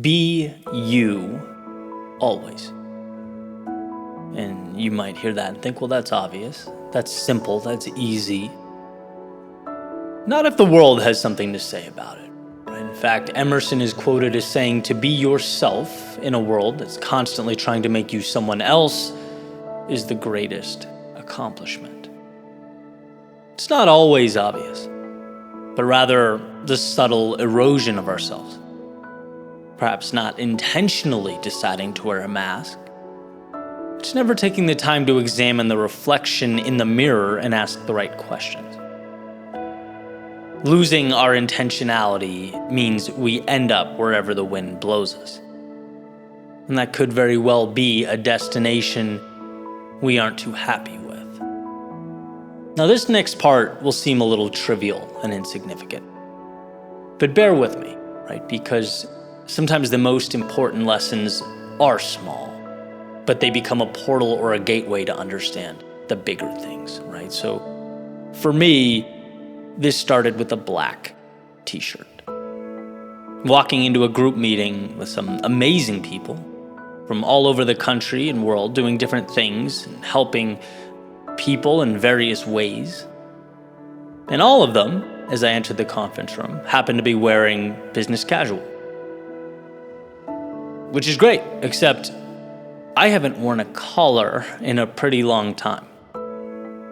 Be you always. And you might hear that and think, well, that's obvious. That's simple. That's easy. Not if the world has something to say about it. In fact, Emerson is quoted as saying, to be yourself in a world that's constantly trying to make you someone else is the greatest accomplishment. It's not always obvious, but rather the subtle erosion of ourselves. Perhaps not intentionally deciding to wear a mask. It's never taking the time to examine the reflection in the mirror and ask the right questions. Losing our intentionality means we end up wherever the wind blows us. And that could very well be a destination we aren't too happy with. Now, this next part will seem a little trivial and insignificant. But bear with me, right? Because sometimes the most important lessons are small, but they become a portal or a gateway to understand the bigger things, right? So for me, this started with a black t-shirt. Walking into a group meeting with some amazing people from all over the country and world doing different things and helping people in various ways. And all of them, as I entered the conference room, happened to be wearing business casual. Which is great, except I haven't worn a collar in a pretty long time.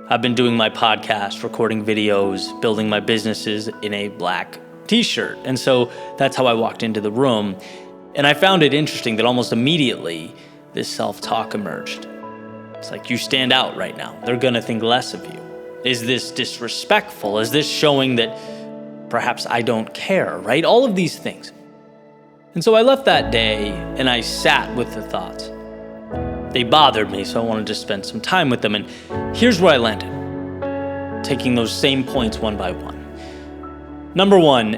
I've been doing my podcast, recording videos, building my businesses in a black t-shirt. And so that's how I walked into the room. And I found it interesting that almost immediately this self-talk emerged. It's like, you stand out right now. They're gonna think less of you. Is this disrespectful? Is this showing that perhaps I don't care, right? All of these things. And so I left that day and I sat with the thoughts. They bothered me, so I wanted to spend some time with them. And here's where I landed, taking those same points one by one. Number one,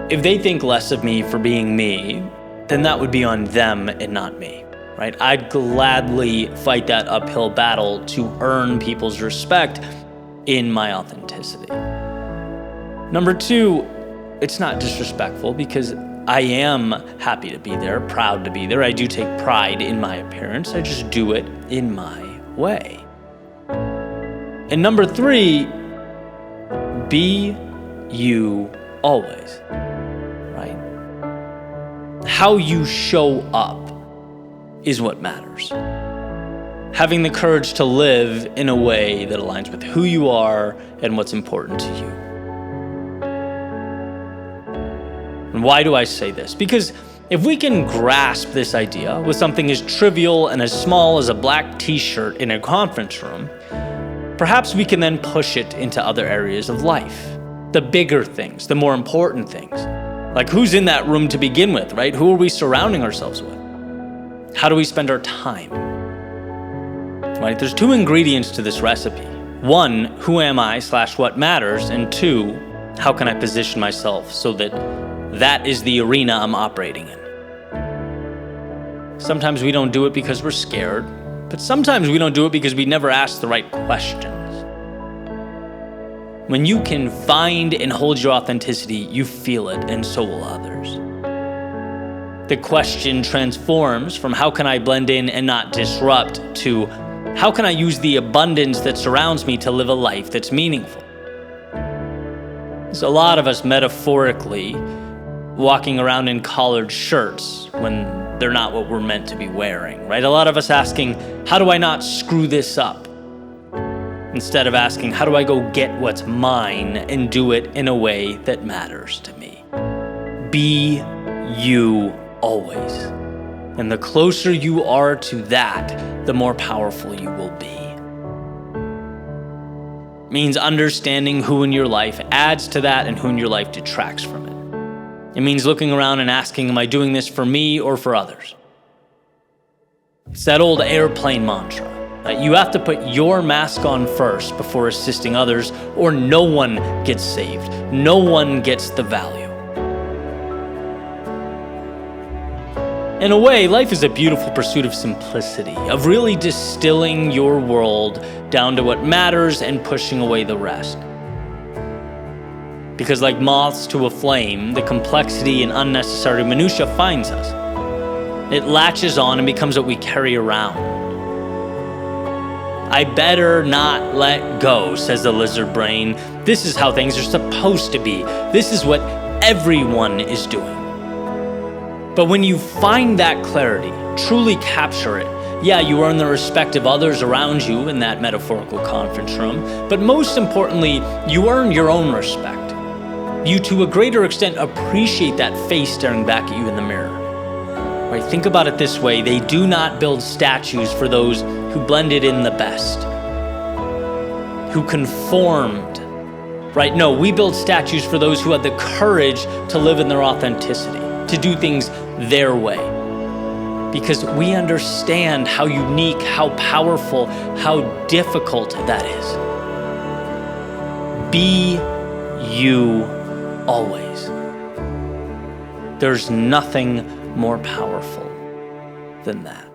if they think less of me for being me, then that would be on them and not me, right? I'd gladly fight that uphill battle to earn people's respect in my authenticity. Number two, it's not disrespectful because I am happy to be there, proud to be there. I do take pride in my appearance. I just do it in my way. And number three, be you always, right? How you show up is what matters. Having the courage to live in a way that aligns with who you are and what's important to you. And why do I say this? Because if we can grasp this idea with something as trivial and as small as a black t-shirt in a conference room, perhaps we can then push it into other areas of life. The bigger things, the more important things. Like, who's in that room to begin with, right? Who are we surrounding ourselves with? How do we spend our time? Right? There's two ingredients to this recipe. One, who am I / what matters? And two, how can I position myself so that is the arena I'm operating in? Sometimes we don't do it because we're scared, but sometimes we don't do it because we never ask the right questions. When you can find and hold your authenticity, you feel it, and so will others. The question transforms from how can I blend in and not disrupt to how can I use the abundance that surrounds me to live a life that's meaningful? So a lot of us metaphorically walking around in collared shirts when they're not what we're meant to be wearing, right? A lot of us asking, how do I not screw this up? Instead of asking, how do I go get what's mine and do it in a way that matters to me? Be you always. And the closer you are to that, the more powerful you will be. It means understanding who in your life adds to that and who in your life detracts from it. It means looking around and asking, am I doing this for me or for others? It's that old airplane mantra. You have to put your mask on first before assisting others, or no one gets saved. No one gets the value. In a way, life is a beautiful pursuit of simplicity, of really distilling your world down to what matters and pushing away the rest. Because like moths to a flame, the complexity and unnecessary minutia finds us. It latches on and becomes what we carry around. I better not let go, says the lizard brain. This is how things are supposed to be. This is what everyone is doing. But when you find that clarity, truly capture it, yeah, you earn the respect of others around you in that metaphorical conference room, but most importantly, you earn your own respect. You, to a greater extent, appreciate that face staring back at you in the mirror. Right? Think about it this way. They do not build statues for those who blended in the best, who conformed. Right? No, we build statues for those who had the courage to live in their authenticity, to do things their way. Because we understand how unique, how powerful, how difficult that is. Be you always. There's nothing more powerful than that.